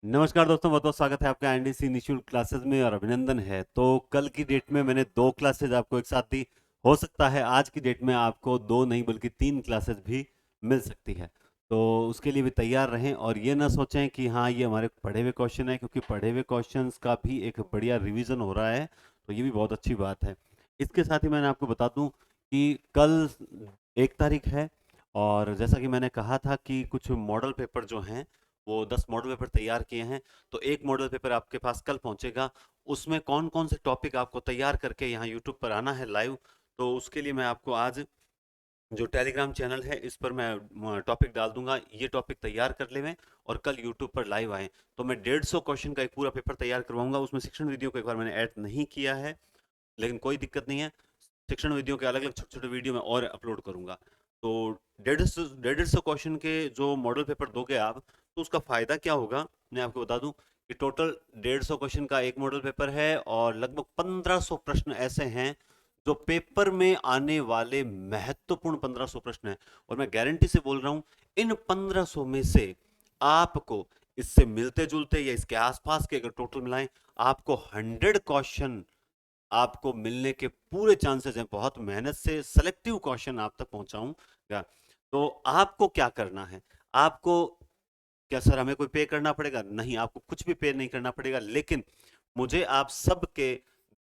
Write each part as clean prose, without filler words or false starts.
नमस्कार दोस्तों, बहुत बहुत स्वागत है आपका एनडीसी निशुल्क क्लासेस में और अभिनंदन है। तो कल की डेट में मैंने दो क्लासेस आपको एक साथ दी। हो सकता है आज की डेट में आपको दो नहीं बल्कि तीन क्लासेस भी मिल सकती है। तो उसके लिए भी तैयार रहें और ये ना सोचें कि हाँ ये हमारे पढ़े हुए क्वेश्चन है, क्योंकि पढ़े हुए क्वेश्चंस का भी एक बढ़िया रिवीजन हो रहा है। तो ये भी बहुत अच्छी बात है। इसके साथ ही मैंने आपको बता दूं कि कल 1 तारीख है और जैसा कि मैंने कहा था कि कुछ मॉडल पेपर जो हैं वो 10 मॉडल पेपर तैयार किए हैं। तो एक मॉडल पेपर आपके पास कल पहुंचेगा। उसमें कौन कौन से टॉपिक आपको तैयार करके यहाँ यूट्यूब पर आना है लाइव। तो उसके लिए मैं आपको आज जो टेलीग्राम चैनल है इस पर मैं टॉपिक डाल दूंगा, ये टॉपिक तैयार कर लें और कल यूट्यूब पर लाइव आए। तो मैं 150 क्वेश्चन का एक पूरा पेपर तैयार करवाऊंगा। उसमें शिक्षण वीडियो को एक बार मैंने ऐड नहीं किया है, लेकिन कोई दिक्कत नहीं है। शिक्षण वीडियो के अलग अलग छोटे छोटे वीडियो में और अपलोड करूंगा। तो 150 क्वेश्चन के जो मॉडल पेपर दोगे आप, तो उसका फायदा क्या होगा मैं आपको बता दूं कि टोटल 150 क्वेश्चन का एक मॉडल पेपर है और लगभग 1500 प्रश्न ऐसे हैं जो पेपर में आने वाले महत्वपूर्ण 1500 प्रश्न हैं। और मैं गारंटी से बोल रहा हूं, इन 1500 में से आपको इससे मिलते जुलते या इसके आसपास के अगर टोटल मिलाएं, आपको 100 क्वेश्चन आपको मिलने के पूरे चांसेस हैं। बहुत मेहनत से सेलेक्टिव क्वेश्चन आप तक पहुंचाऊंगा। तो आपको क्या करना है? आपको क्या सर हमें कोई पे करना पड़ेगा? नहीं, आपको कुछ भी पे नहीं करना पड़ेगा, लेकिन मुझे आप सबके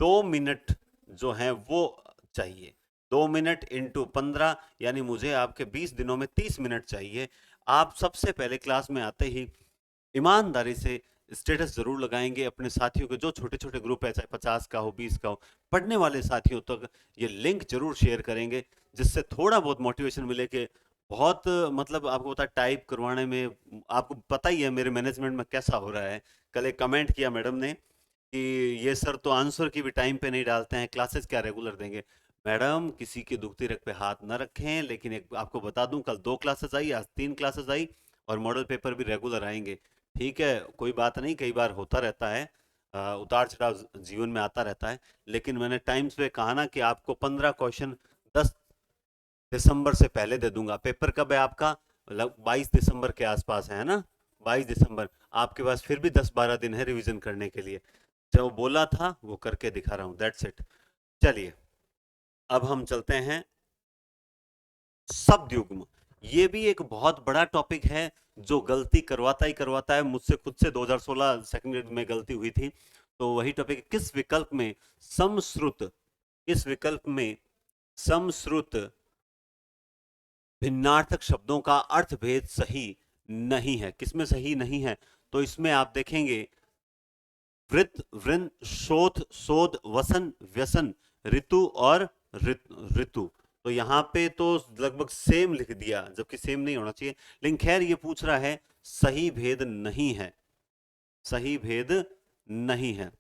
2 मिनट जो हैं वो चाहिए। 2 मिनट इंटू 15, यानी मुझे आपके 20 दिनों में 30 मिनट चाहिए। आप सबसे पहले क्लास में आते ही ईमानदारी से स्टेटस जरूर लगाएंगे अपने साथियों के, जो छोटे छोटे ग्रुप है, चाहे 50 का हो 20 का हो, पढ़ने वाले साथियों तक ये लिंक जरूर शेयर करेंगे, जिससे थोड़ा बहुत मोटिवेशन मिले कि बहुत मतलब आपको पता टाइप करवाने में आपको पता ही है मेरे मैनेजमेंट में कैसा हो रहा है। कल एक कमेंट किया मैडम ने कि ये सर तो आंसर की भी टाइम पे नहीं डालते हैं, क्लासेस क्या रेगुलर देंगे? मैडम किसी की दुखती रग पे हाथ न रखें, लेकिन एक आपको बता दूं, कल 2 क्लासेस आई, आज 3 क्लासेस आई और मॉडल पेपर भी रेगुलर आएंगे। ठीक है, कोई बात नहीं, कई बार होता रहता है, उतार चढ़ाव जीवन में आता रहता है। लेकिन मैंने टाइम्स पे कहा ना कि आपको 15 क्वेश्चन 10 दिसंबर से पहले दे दूंगा। पेपर कब है आपका? 22 दिसंबर के आसपास है ना? 22 दिसंबर। आपके पास फिर भी 10-12 दिन है रिवीजन करने के लिए। जो बोला था वो करके दिखा रहा हूं, दैट्स इट। चलिए, अब हम चलते हैं शब्द युग्म। ये भी एक बहुत बड़ा टॉपिक है जो गलती करवाता ही करवाता है। मुझसे खुद से 2016 सेकंड ग्रेड में गलती हुई थी। तो वही टॉपिक, किस विकल्प में समश्रुत, किस विकल्प में समश्रुत भिन्नार्थक शब्दों का अर्थभेद सही नहीं है? किसमें सही नहीं है? तो इसमें आप देखेंगे वृत्त, वृन, शोथ, शोध, वसन, व्यसन, ऋतु और ऋतु। तो यहाँ पे तो लगभग सेम लिख दिया, जबकि सेम नहीं होना चाहिए। लेकिन खैर ये पूछ रहा है सही भेद नहीं है, सही भेद नहीं है।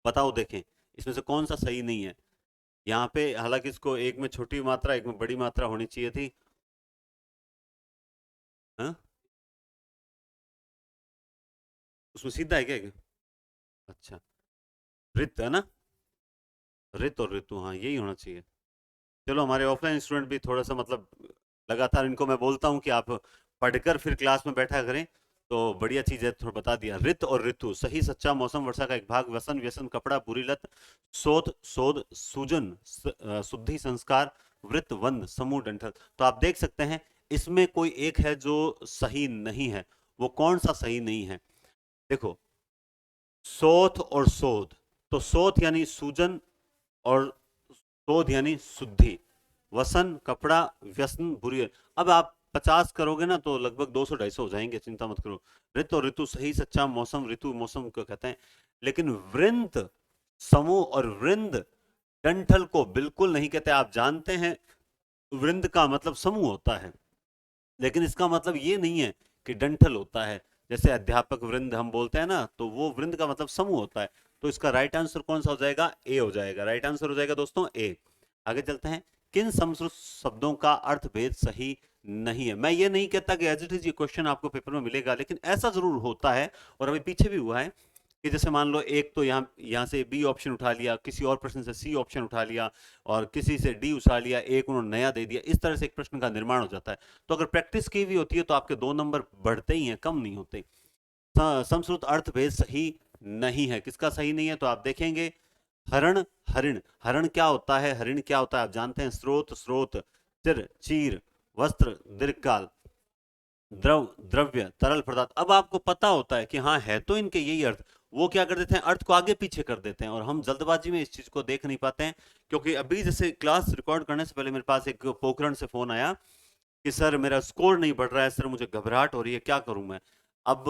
बताओ, देखें इसमें से कौन सा सही नहीं है। यहाँ पे हालांकि इसको एक में छोटी मात्रा एक में बड़ी मात्रा होनी चाहिए थी। हाँ? उसमें सीधा है क्या? अच्छा, ऋत है ना? ऋत और ऋतु, हाँ यही होना चाहिए। चलो, हमारे ऑफलाइन स्टूडेंट भी थोड़ा सा मतलब लगातार इनको मैं बोलता हूँ कि आप पढ़कर फिर क्लास में बैठा करें, तो बढ़िया चीज है। थोड़ा बता दिया। ऋत और ऋतु सही सच्चा मौसम वर्षा का एक भाग, व्यसन व्यसन कपड़ा बुरी लत, शोध शोध सूजन शुद्धि संस्कार, वृत्त वंद समूह डंठल। तो आप देख सकते हैं इसमें कोई एक है जो सही नहीं है। वो कौन सा सही नहीं है? देखो, शोथ और शोध। तो शोथ यानी सूजन और शोध यानी शुद्धि। वसन कपड़ा, व्यसन बुरी। अब आप 50 करोगे ना तो लगभग 200-250 हो जाएंगे, चिंता मत करो। ऋतु और ऋतु सही सच्चा मौसम, ऋतु मौसम को कहते हैं। लेकिन वृंत समूह और वृंद डंठल को बिल्कुल नहीं कहते। आप जानते हैं वृंद का मतलब समूह होता है, लेकिन इसका मतलब ये नहीं है कि डंठल होता है। जैसे अध्यापक वृंद हम बोलते हैं ना, तो वो वृंद का मतलब समूह होता है। तो इसका राइट आंसर कौन सा हो जाएगा? ए हो जाएगा। राइट आंसर हो जाएगा दोस्तों ए। आगे चलते हैं। किन समश्रुत शब्दों का अर्थभेद सही नहीं है? मैं ये नहीं कहता कि एज इट इज ये क्वेश्चन आपको पेपर में मिलेगा, लेकिन ऐसा जरूर होता है। और अभी पीछे भी हुआ है कि जैसे मान लो एक तो यहाँ से बी ऑप्शन उठा लिया, किसी और प्रश्न से सी ऑप्शन उठा लिया, और किसी से डी उठा लिया, एक उन्होंने नया दे दिया। इस तरह से एक प्रश्न का निर्माण हो जाता है। तो अगर प्रैक्टिस की हुई होती है तो आपके 2 नंबर बढ़ते ही हैं, कम नहीं होते। समश्रुत अर्थभेद सही नहीं है। किसका सही नहीं है? तो आप देखेंगे हरण, हरिण। हरण क्या होता है, हरिण क्या होता है आप जानते हैं? स्रोत, स्रोत, चिर, चीर, वस्त्र, दीर्घकाल, द्रव, द्रव्य, तरल पदार्थ। अब आपको पता होता है कि हाँ है तो इनके यही अर्थ, वो क्या कर देते हैं, अर्थ को आगे पीछे कर देते हैं और हम जल्दबाजी में इस चीज को देख नहीं पाते हैं। क्योंकि अभी जैसे क्लास रिकॉर्ड करने से पहले मेरे पास एक पोखरण से फोन आया कि सर मेरा स्कोर नहीं बढ़ रहा है, सर मुझे घबराहट हो रही है, क्या करूं मैं? अब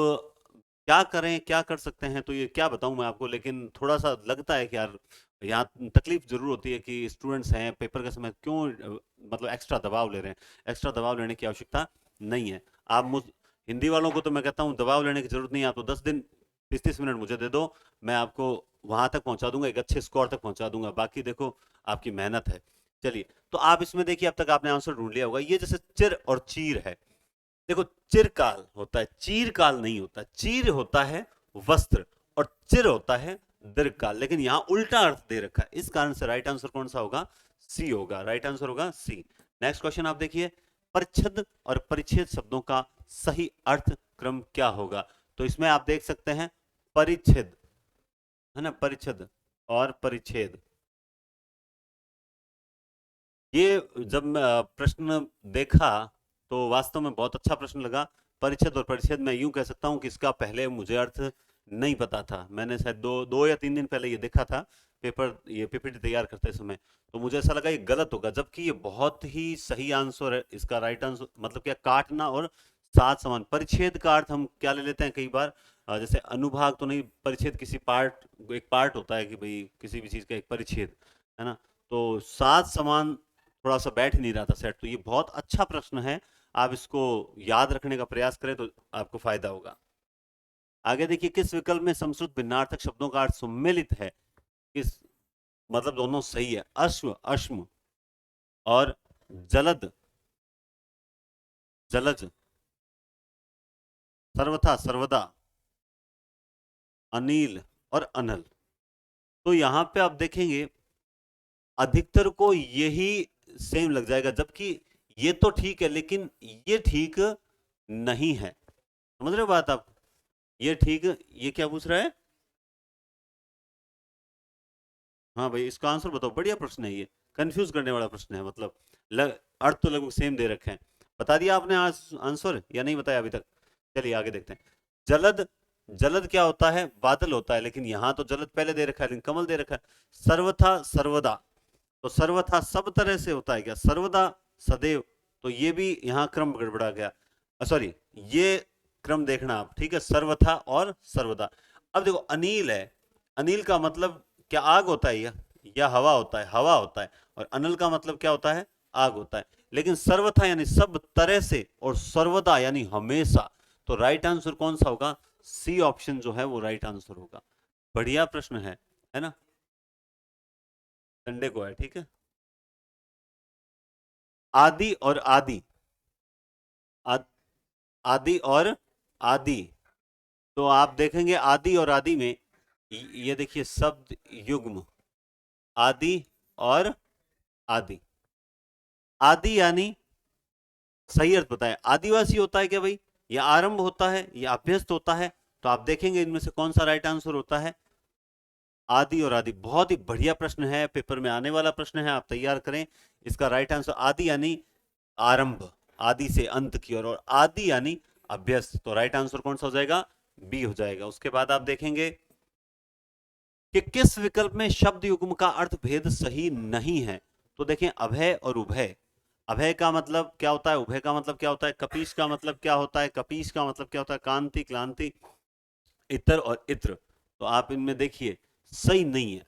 क्या करें, क्या कर सकते हैं, तो ये क्या बताऊं मैं आपको, लेकिन थोड़ा सा लगता है कि यार यहाँ तकलीफ जरूर होती है कि स्टूडेंट्स हैं, पेपर के समय क्यों मतलब एक्स्ट्रा दबाव ले रहे हैं। एक्स्ट्रा दबाव लेने की आवश्यकता नहीं है। आप मुझ हिंदी वालों को तो मैं कहता हूँ दबाव लेने की जरूरत नहीं है। आप तो 10 दिन 30-30 मिनट मुझे दे दो, मैं आपको वहां तक पहुंचा दूंगा, एक अच्छे स्कोर तक पहुंचा दूंगा। बाकी देखो आपकी मेहनत है। चलिए, तो आप इसमें देखिए अब तक आपने आंसर ढूंढ लिया होगा। ये जैसे चिर और चीर है, देखो चिरकाल होता है, चीरकाल नहीं होता। चीर होता है वस्त्र और चिर होता है दीर्घकाल, लेकिन यहां उल्टा अर्थ दे रखा है। इस कारण से राइट आंसर कौन सा होगा? सी होगा। राइट आंसर होगा सी। नेक्स्ट क्वेश्चन आप देखिए, परिच्छद और परिच्छेद शब्दों का सही अर्थ क्रम क्या होगा? तो इसमें आप देख सकते हैं परिच्छेद, है ना, परिच्छद और परिच्छेद। ये जब मैं प्रश्न देखा तो वास्तव में बहुत अच्छा प्रश्न लगा। परिच्छेद और परिच्छेद मैं यूं कह सकता हूं कि इसका पहले मुझे अर्थ नहीं पता था। मैंने शायद 2 या 3 दिन पहले ये देखा था, पेपर, ये पीपीटी तैयार करते समय। तो मुझे ऐसा लगा ये गलत होगा, जबकि ये बहुत ही सही आंसर है। इसका राइट आंसर मतलब क्या, काटना और सात समान। परिच्छेद का अर्थ हम क्या ले लेते हैं कई बार, जैसे अनुभाग तो नहीं, परिच्छेद किसी पार्ट, एक पार्ट होता है कि भाई किसी भी चीज का एक परिच्छेद, है ना। तो सात समान थोड़ा सा बैठ नहीं रहा था सेट। तो ये बहुत अच्छा प्रश्न है, आप इसको याद रखने का प्रयास करें तो आपको फायदा होगा। आगे देखिए, किस विकल्प में समश्रुत भिन्नार्थक शब्दों का अर्थ सम्मिलित है? किस, मतलब दोनों सही है। अश्व, अश्म, और जलद, जलज, सर्वथा, सर्वदा, अनिल और अनल। तो यहां पे आप देखेंगे अधिकतर को यही सेम लग जाएगा, जबकि ये तो ठीक है लेकिन ये ठीक नहीं है। समझ रहे हो बात आप? ये ठीक, ये क्या पूछ रहा है? हाँ भाई, इसका आंसर बताओ। बढ़िया प्रश्न है ये, कंफ्यूज करने वाला प्रश्न है। मतलब अर्थ तो लगभग सेम दे रखे हैं। बता दिया आपने आंसर या नहीं बताया अभी तक? चलिए आगे देखते हैं। जलद, जलद क्या होता है? बादल होता है, लेकिन यहां तो जलद पहले दे रखा है, लेकिन कमल दे रखा है। सर्वथा, सर्वदा, तो सर्वथा सब तरह से होता है क्या? सर्वदा, सदैव, तो ये भी यहाँ क्रम गड़बड़ा गया। सॉरी, ये क्रम देखना आप, ठीक है, सर्वथा और सर्वदा। अब देखो अनिल है, अनिल का मतलब क्या, आग होता है या हवा होता है? हवा होता है। और अनल का मतलब क्या होता है? आग होता है। लेकिन सर्वथा यानी सब तरह से, और सर्वदा यानी हमेशा। तो राइट आंसर कौन सा होगा? सी ऑप्शन जो है वो राइट आंसर होगा। बढ़िया प्रश्न है ना। संडे को है, ठीक है। आदि और आदि, आद, आदि और आदि। तो आप देखेंगे आदि और आदि में ये देखिए शब्द युग्म, आदि और आदि। आदि यानी, सही अर्थ बताएं, आदिवासी होता है क्या भाई, या आरंभ होता है, या अभ्यस्त होता है? तो आप देखेंगे इनमें से कौन सा राइट आंसर होता है? आदि और आदि। बहुत ही बढ़िया प्रश्न है, पेपर में आने वाला प्रश्न है, आप तैयार करें। इसका राइट आंसर आदि यानी आरंभ, आदि से अंत की ओर, और आदि यानी अभ्यस्त। तो राइट आंसर कौन सा हो जाएगा? बी हो जाएगा। उसके बाद आप देखेंगे कि किस विकल्प में शब्द युग्म का अर्थ भेद सही नहीं है? तो देखें अभय और उभय। अभय का मतलब क्या होता है? उभय का मतलब क्या होता है? कपीश का मतलब क्या होता है? कपीश का मतलब क्या होता है? कांति, क्लांति, इतर और इत्र। तो आप इनमें देखिए सही नहीं है।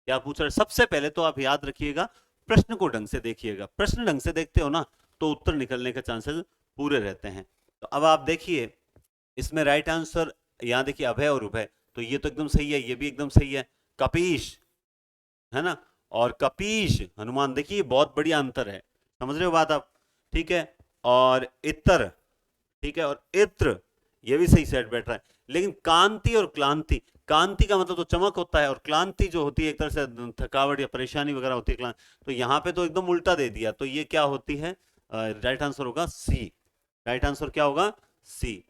क्या पूछ रहे हैं? सबसे पहले तो आप याद रखिएगा, प्रश्न को ढंग से देखिएगा। प्रश्न ढंग से देखते हो ना तो उत्तर निकलने के चांसेस पूरे रहते हैं। तो अब आप देखिए इसमें राइट आंसर, यहां देखिए अभय और उभय, तो ये तो एकदम सही है, ये भी एकदम सही है। कपीश, है ना, और कपीश हनुमान, देखिए बहुत बढ़िया अंतर है। समझ रहे हो बात आप? ठीक है। और इत्र, ठीक है, और इत्र, ये भी सही सेट बैठ रहा है। लेकिन कांति और क्लांति, कांति का मतलब तो चमक होता है, और क्लांति जो होती है एक तरह से थकावट या परेशानी वगैरह होती है, क्लांति। तो यहाँ पे तो एकदम उल्टा दे दिया। तो ये क्या होती है? राइट आंसर होगा सी। राइट आंसर क्या होगा? सी।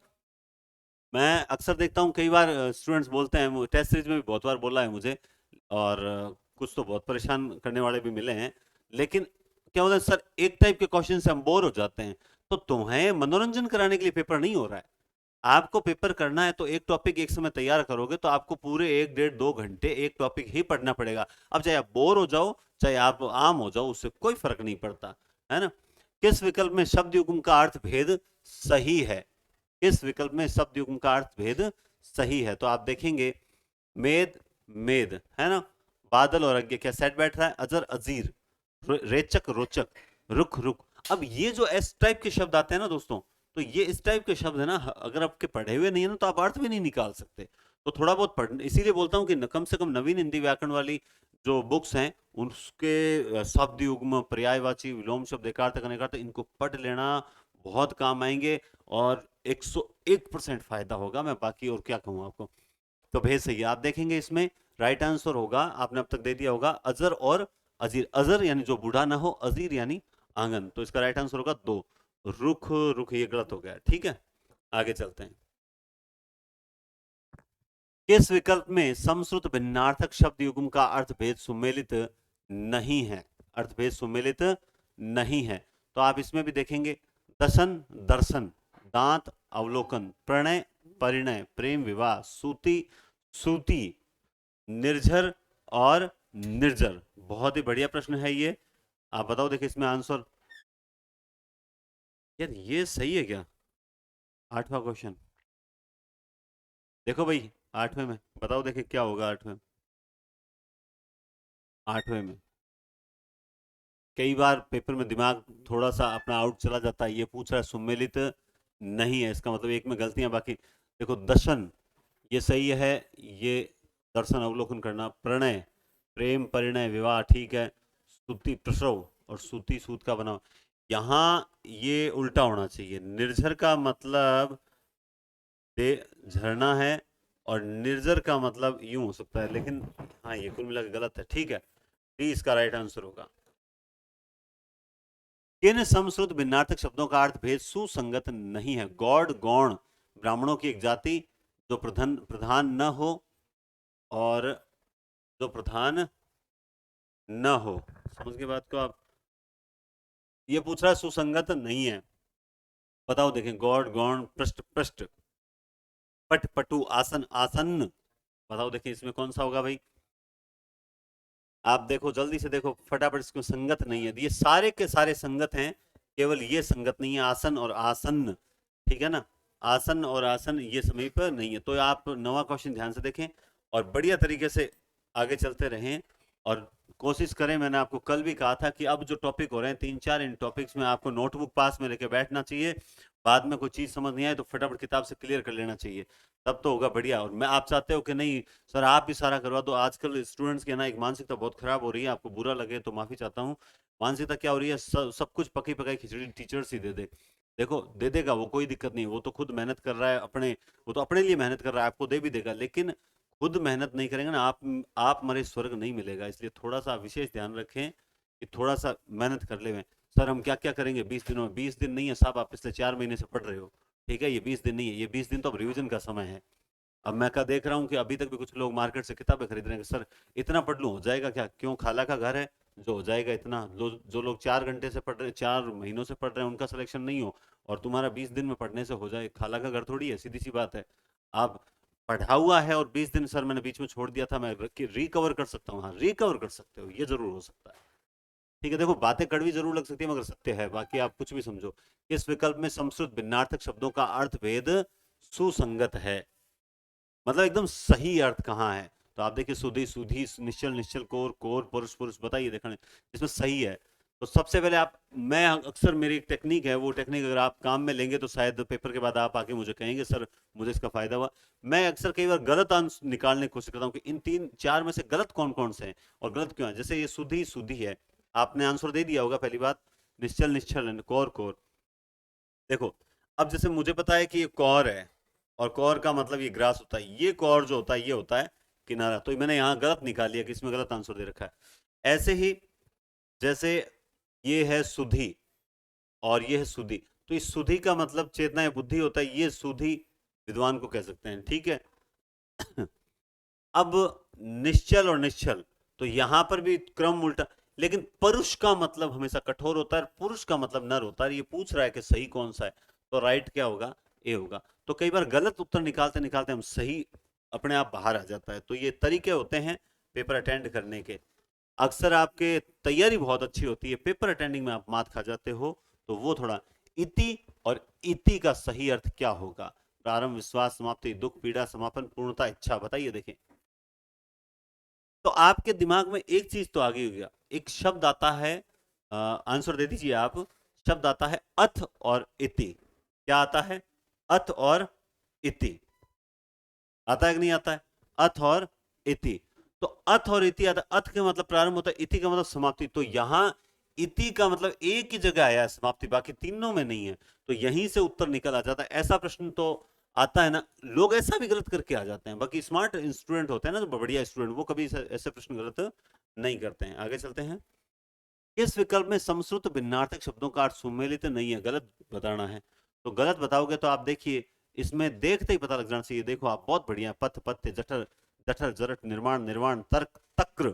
मैं अक्सर देखता हूँ, कई बार स्टूडेंट्स बोलते हैं, टेस्ट सीरीज में भी बहुत बार बोला है मुझे, और कुछ तो बहुत परेशान करने वाले भी मिले हैं, लेकिन क्या होता है सर, एक टाइप के क्वेश्चन से हम बोर हो जाते हैं। तो तुम्हें मनोरंजन कराने के लिए पेपर नहीं हो रहा है, आपको पेपर करना है, तो एक टॉपिक एक समय तैयार करोगे तो आपको पूरे 1 डेढ़ 2 घंटे एक टॉपिक ही पढ़ना पड़ेगा। अब चाहे आप बोर हो जाओ, चाहे आप आम हो जाओ, उससे कोई फर्क नहीं पड़ता, है ना। किस विकल्प में शब्द युग्म का अर्थ भेद सही है? किस विकल्प में शब्द युग्म का अर्थ भेद सही है? तो आप देखेंगे, मेद मेद, है ना, बादल और अज्ञा, क्या सेट बैठ रहा है, अजर अजीर, रेचक रोचक, रुख रुख। अब ये जो एस टाइप के शब्द आते हैं ना दोस्तों, तो ये इस टाइप के शब्द है ना, अगर आपके पढ़े हुए नहीं है ना, तो आप अर्थ भी नहीं निकाल सकते। तो थोड़ा बहुत पढ़, इसीलिए बोलता हूँ कि कम से कम नवीन हिंदी व्याकरण वाली जो बुक्स हैं, उसके शब्द युग्म, पर्यायवाची, विलोम शब्द, एकार्थ अनेकार्थ, इनको पढ़ लेना, बहुत काम आएंगे, और 101% फायदा होगा। मैं बाकी और क्या कहूँ आपको। तो भेज सही है। आप देखेंगे इसमें राइट आंसर होगा, आपने अब तक दे दिया होगा, अजर और अजीर। अजर यानी जो बूढ़ा ना हो, अजीर यानी आंगन, तो इसका राइट आंसर होगा 2। रुख रुख ये गलत हो गया, ठीक है, आगे चलते हैं। किस विकल्प में समश्रुत भिन्नार्थक शब्द युग्म का अर्थभेद सुमेलित नहीं है? अर्थभेद सुमेलित नहीं है। तो आप इसमें भी देखेंगे, दशन दर्शन, दांत अवलोकन, प्रणय परिणय, प्रेम विवाह, सूती सूती, निर्झर और निर्जर। बहुत ही बढ़िया प्रश्न है ये। आप बताओ, देखिए इसमें आंसर। यार ये सही है क्या? 8वां क्वेश्चन देखो भाई, 8वें में बताओ, देखिए क्या होगा 8वें। 8वें में कई बार पेपर में दिमाग थोड़ा सा अपना आउट चला जाता है। ये पूछ रहा है सुमेलित नहीं है, इसका मतलब एक में गलतियां बाकी। देखो, दर्शन ये सही है, ये दर्शन अवलोकन करना, प्रणय प्रेम परिणय विवाह, ठीक है, स्तुति प्रसव, और सूती सूत का बना। यहाँ ये उल्टा होना चाहिए, निर्झर का मतलब दे झरना है, और निर्जर का मतलब यूं हो सकता है, लेकिन हाँ ये कुल मिलाकर गलत है, ठीक है, डी इसका राइट आंसर होगा। किन समश्रुत भिन्नार्थक शब्दों का अर्थ भेद सुसंगत नहीं है? गौड़ गौण, ब्राह्मणों की एक जाति, जो प्रधान प्रधान न हो, और जो प्रधान न हो। समझ के बात को आप? ये पूछ रहा है सुसंगत नहीं है। बताओ, देखें, गौड़ गौण, पृष्ठ पृष्ठ, पट पटु, आसन आसन्न। बताओ, देखिए इसमें कौन सा होगा भाई? आप देखो, जल्दी से देखो फटाफट, इसमें संगत नहीं है, ये सारे के सारे संगत हैं, केवल ये संगत नहीं है, आसन और आसन्न, ठीक है ना। आसन और आसन ये समीप नहीं है। तो आप 9वां क्वेश्चन ध्यान से देखें, और बढ़िया तरीके से आगे चलते रहें, और कोशिश करें। मैंने आपको कल भी कहा था कि अब जो टॉपिक हो रहे हैं 3 4, इन टॉपिक्स में आपको नोटबुक पास में लेके बैठना चाहिए। बाद में कोई चीज समझ नहीं आए तो फटाफट किताब से क्लियर कर लेना चाहिए, तब तो होगा बढ़िया। और मैं, आप चाहते हो कि नहीं सर आप भी सारा करवा दो, आजकल स्टूडेंट्स की ना एक मानसिकता बहुत खराब हो रही है, आपको बुरा लगे तो माफी चाहता हूँ। मानसिकता क्या हो रही है, सब कुछ पकी पकाई खिचड़ी टीचर्स ही दे दे। देखो, दे देगा वो, कोई दिक्कत नहीं, वो तो खुद मेहनत कर रहा है अपने, वो तो अपने लिए मेहनत कर रहा है, आपको दे भी देगा, लेकिन खुद मेहनत नहीं करेंगे ना आप मरे स्वर्ग नहीं मिलेगा। इसलिए थोड़ा सा विशेष ध्यान रखें कि थोड़ा सा मेहनत कर ले। सर हम क्या क्या करेंगे 20 दिनों में? 20 दिन नहीं है साहब, आप पिछले 4 महीने से पढ़ रहे हो, ठीक है, ये 20 दिन नहीं है, ये 20 दिन तो अब रिविजन का समय है। अब मैं क्या देख रहा हूँ कि अभी तक भी कुछ लोग मार्केट से किताबें खरीद रहे हैं, सर इतना पढ़ लूँ हो जाएगा क्या? क्यों, खाला का घर है जो हो जाएगा इतना? जो लोग 4 घंटे से पढ़ रहे हैं, 4 महीनों से पढ़ रहे हैं, उनका सिलेक्शन नहीं हो, और तुम्हारा 20 दिन में पढ़ने से हो जाए, खाला का घर थोड़ी है, सीधी सी बात है। आप पढ़ा हुआ है, और 20 दिन सर मैंने बीच में छोड़ दिया था, मैं रिकवर कर सकता हूँ, हाँ रिकवर कर सकते हो, ये जरूर हो सकता है। ठीक है, देखो बातें कड़वी जरूर लग सकती है, मगर सत्य है, बाकी आप कुछ भी समझो। इस विकल्प में संस्कृत भिन्नार्थक शब्दों का अर्थ भेद सुसंगत है, मतलब एकदम सही अर्थ कहाँ है? तो आप देखिए, सुधी सुधी, निश्चल निश्चल, कोर कोर, पुरुष पुरुष, बताइए देखने इसमें सही है। तो सबसे पहले आप, मैं अक्सर, मेरी एक टेक्निक है, वो टेक्निक अगर आप काम में लेंगे तो शायद पेपर के बाद आप आके मुझे कहेंगे सर मुझे इसका फायदा हुआ। मैं अक्सर कई बार गलत आंसर निकालने की कोशिश करता हूँ कि इन 3 4 में से गलत कौन कौन से हैं, और गलत क्यों है। जैसे ये सुधी सुधी है, आपने आंसर दे दिया होगा पहली बात, निश्चल निश्चल, कोर कोर। देखो, अब जैसे मुझे पता है कि ये कौर है, और कौर का मतलब ये ग्रास होता है, ये कौर जो होता है ये होता है किनारा, तो मैंने यहाँ गलत निकाल लिया कि इसमें गलत आंसर दे रखा है। ऐसे ही जैसे ये है सुधी, और ये है सुधी, तो इस सुधी का मतलब चेतना या बुद्धि होता है, ये सुधी विद्वान को कह सकते हैं, ठीक है। अब निश्चल और निश्चल, तो यहां पर भी क्रम उल्टा, लेकिन परुष का मतलब हमेशा कठोर होता है, पुरुष का मतलब नर होता है। ये पूछ रहा है कि सही कौन सा है, तो राइट क्या होगा, ए होगा। तो कई बार गलत उत्तर निकालते निकालते हम सही अपने आप बाहर आ जाता है। तो ये तरीके होते हैं पेपर अटेंड करने के। अक्सर आपके तैयारी बहुत अच्छी होती है, पेपर अटेंडिंग में आप मात खा जाते हो, तो वो थोड़ा। इति और इति का सही अर्थ क्या होगा? प्रारंभ, विश्वास, समाप्ति, दुख, पीड़ा, समापन, पूर्णता, इच्छा। बताइए, देखें। तो आपके दिमाग में एक चीज तो आ गई होगी, एक शब्द आता है, आंसर दे दीजिए आप। शब्द आता है अथ और इति। क्या आता है? अथ और इति। आता है कि नहीं आता है? अथ और इति। तो अथ और इति आता है। अथ का मतलब प्रारंभ होता है, इति का मतलब समाप्ति। तो यहां इति का मतलब एक ही जगह आया है समाप्ति, बाकी तीनों में नहीं है। तो यहीं से उत्तर निकल आ जाता है। ऐसा प्रश्न तो आता है ना, लोग ऐसा भी गलत करके आ जाते हैं। बाकी स्मार्ट स्टूडेंट होते हैं ना, जो बढ़िया स्टूडेंट, वो कभी ऐसे प्रश्न गलत नहीं करते हैं। आगे चलते हैं। किस विकल्प में समश्रुत भिन्नार्थक शब्दों का अर्थ सुमेलित नहीं है? गलत बताना है। तो गलत बताओगे तो आप देखिए, इसमें देखते ही पता लग जाना चाहिए। देखो आप, बहुत बढ़िया। पथ, पथ्य, जठर, जठर, जरठ, निर्माण, निर्वाण, तर्क, तक्र।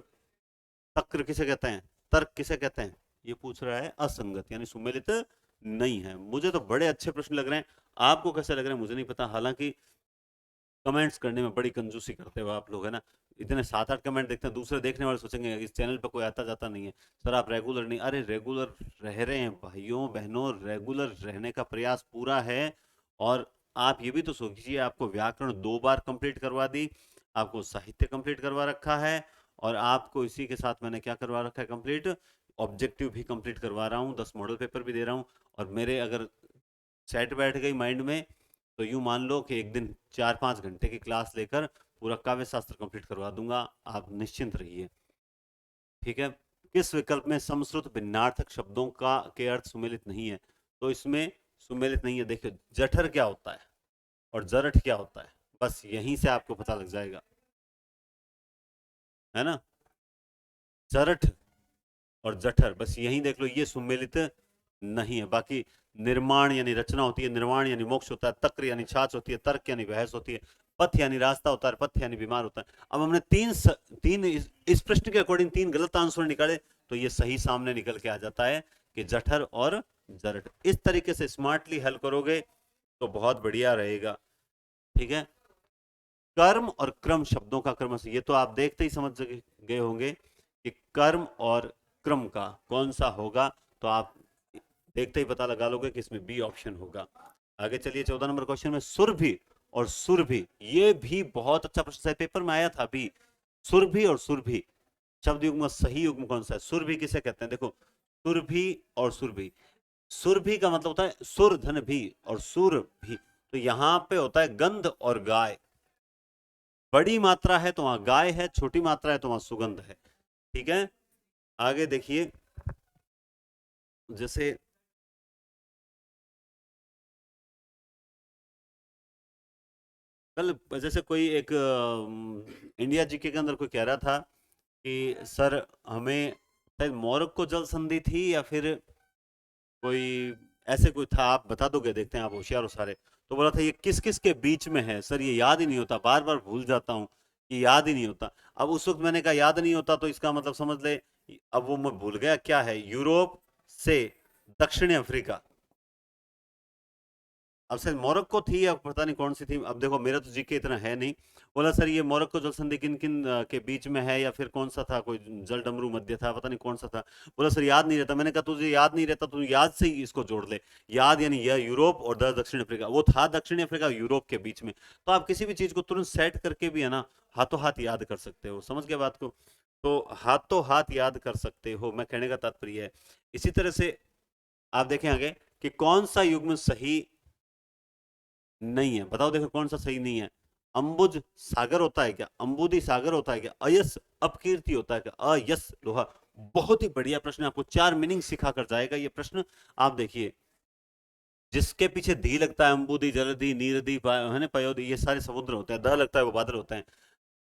तक्र किसे कहते हैं? तर्क किसे कहते हैं? ये पूछ रहा है। असंगत यानी सुमेलित नहीं है। मुझे तो बड़े अच्छे प्रश्न लग रहे हैं, आपको कैसे लग रहे हैं मुझे नहीं पता। हालांकि कमेंट्स करने में बड़ी कंजूसी करते हो आप लोग, है ना। इतने 7-8 कमेंट देखते हैं, दूसरे देखने वाले सोचेंगे इस चैनल पर कोई आता जाता नहीं है, सर आप रेगुलर नहीं। अरे रेगुलर रह रहे हैं भाइयों बहनों, रेगुलर रहने का प्रयास पूरा है। और आप ये भी तो सोचिए, आपको व्याकरण 2 बार कंप्लीट करवा दी, आपको साहित्य कंप्लीट करवा रखा है, और आपको इसी के साथ मैंने क्या करवा रखा है कंप्लीट, ऑब्जेक्टिव भी कंप्लीट करवा रहा हूँ, 10 मॉडल पेपर भी दे रहा हूँ। और मेरे अगर सेट बैठ गई माइंड में, तो यूं मान लो कि एक दिन 4-5 घंटे की क्लास लेकर पूरा काव्य शास्त्र कंप्लीट करवा दूंगा, आप निश्चिंत रहिए, ठीक है। किस विकल्प में समश्रुत भिन्नार्थक शब्दों का के अर्थ सुमेलित नहीं है? तो इसमें सुमेलित नहीं है। देखिए, जठर क्या होता है और जरठ क्या होता है, बस यहीं से आपको पता लग जाएगा, है ना। जरठ और जठर, बस यहीं देख लो, ये सुमेलित नहीं है। बाकी निर्माण यानी रचना होती है, निर्वाण यानी मोक्ष होता है, तक्र यानी छाछ होती है, तर्क यानी बहस होती है, पथ यानी रास्ता होता है, पथ यानी बीमार होता है। अब हमने तीन इस प्रश्न के अकॉर्डिंग 3 गलत आंसर निकाले, तो ये सही सामने निकल के आ जाता है कि जठर और जरठ। इस तरीके से स्मार्टली हल करोगे तो बहुत बढ़िया रहेगा, ठीक है। कर्म और क्रम शब्दों का क्रम से, ये तो आप देखते ही समझ गए होंगे कि कर्म और क्रम का कौन सा होगा, तो आप देखते ही पता लगा लोगे कि इसमें बी ऑप्शन होगा। आगे चलिए, 14 नंबर क्वेश्चन में सुरभि और सुरभि, ये भी बहुत अच्छा प्रश्न है, पेपर में आया था भी। सुरभि और सुरभि शब्द युग्म सही युग्म कौन सा है? सुरभि किसे कहते हैं? देखो, सुरभि और सुरभि, सुरभि का मतलब होता है सुर धन भी और सुर भी। तो यहां पे होता है गंध और गाय। बड़ी मात्रा है तो वहां गाय है, छोटी मात्रा है तो वहां सुगंध है, ठीक है। आगे देखिए, जैसे कल, जैसे कोई एक इंडिया जीके के अंदर कोई कह रहा था कि सर हमें शायद मोरक्को जल संधि थी या फिर कोई ऐसे कोई था, आप बता दोगे? देखते हैं, आप होशियार हो सारे। तो बोला था ये किस किस के बीच में है? सर ये याद ही नहीं होता, बार बार भूल जाता हूँ, कि याद ही नहीं होता। अब उस वक्त मैंने कहा याद नहीं होता, तो इसका मतलब समझ ले, अब वो मैं भूल गया क्या है। यूरोप से दक्षिण अफ्रीका, अब शायद मोरक्को थी या पता नहीं कौन सी थी। अब देखो, मेरा तो जीके इतना है नहीं। बोला सर ये मोरक्को जल संधि किन किन के बीच में है, या फिर कौन सा था, कोई जल डमरू मध्य था, पता नहीं कौन सा था। बोला सर याद नहीं रहता। मैंने कहा तुझे याद नहीं रहता, तू याद से ही इसको जोड़ ले। याद यानी यह यूरोप और दक्षिण अफ्रीका, वो था दक्षिण अफ्रीका यूरोप के बीच में। तो आप किसी भी चीज को तुरंत सेट करके भी, है ना, हाथों हाथ याद कर सकते हो। समझ गए बात को? तो हाथों हाथ याद कर सकते हो, मैं कहने का तात्पर्य है। इसी तरह से आप देखें आगे कि कौन सा युग्म सही नहीं है, बताओ। देखो कौन सा सही नहीं है। अंबुज सागर होता है क्या? अंबुदी सागर होता है क्या? अयस अपकीर्ति होता है क्या? अयस लोहा। बहुत ही बढ़िया प्रश्न, आपको 4 मीनिंग सिखा कर जाएगा ये प्रश्न। आप देखिए, जिसके पीछे धी लगता है, अंबुदी, जलधि, नीरदी, है ना, पयोदी, ये सारे समुद्र होते हैं। द लगता है वो बादल होते हैं।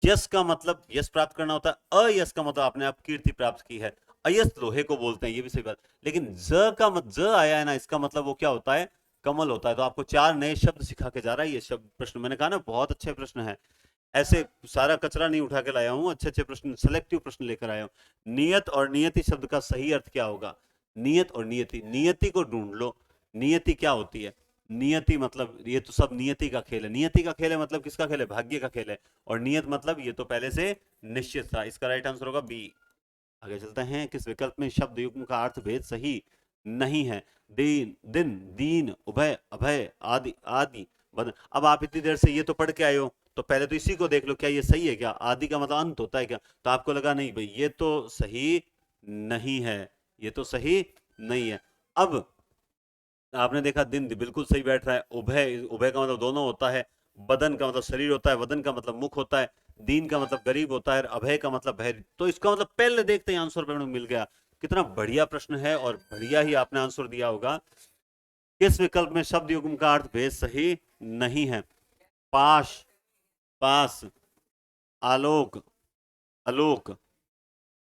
यश का मतलब यश प्राप्त करना होता है। अयश का मतलब आपने आप कीर्ति प्राप्त की है। अयस लोहे को बोलते हैं, ये भी सही बात। लेकिन ज का ज आया है ना, इसका मतलब वो क्या होता है? कमल होता है। तो आपको 4 नए शब्द सिखा के जा रहा है ये शब्द प्रश्न। मैंने कहा ना बहुत अच्छे प्रश्न है, ऐसे सारा कचरा नहीं उठा के लाया हूं, अच्छे अच्छे प्रश्न, सिलेक्टिव प्रश्न लेकर आया हूं। नियत और नियति शब्द का सही अर्थ क्या होगा? नियत और नियति, नियति को ढूंढ लो। नियति क्या होती है? नियति मतलब ये तो सब नियति का खेल है। नियति का खेल है मतलब किसका खेल है? भाग्य का खेल है। और नियत मतलब ये तो पहले से निश्चित था। इसका राइट आंसर होगा बी। आगे चलते हैं। किस विकल्प में शब्द युग्म का अर्थ भेद सही नहीं है? दिन, दिन, दीन, उभय, अभय, आदि, आदि, बदन। अब आप इतनी देर से ये तो पढ़ के आए हो, तो पहले तो इसी को देख लो, क्या ये सही है? क्या आदि का मतलब अंत होता है क्या? तो आपको लगा नहीं भाई ये तो सही नहीं है, ये तो सही नहीं है। अब आपने देखा दिन बिल्कुल सही बैठ रहा है। उभय, उभय का मतलब दोनों होता है। बदन का मतलब शरीर होता है, वदन का मतलब मुख होता है। दीन का मतलब गरीब होता है, अभय का मतलब भय। तो इसका मतलब पहले देखते ही आंसर मिल गया। कितना बढ़िया प्रश्न है और बढ़िया ही आपने आंसर दिया होगा। किस विकल्प में शब्द युग्म का अर्थ भेद सही नहीं है? पाश, पास, आलोक, अलोक,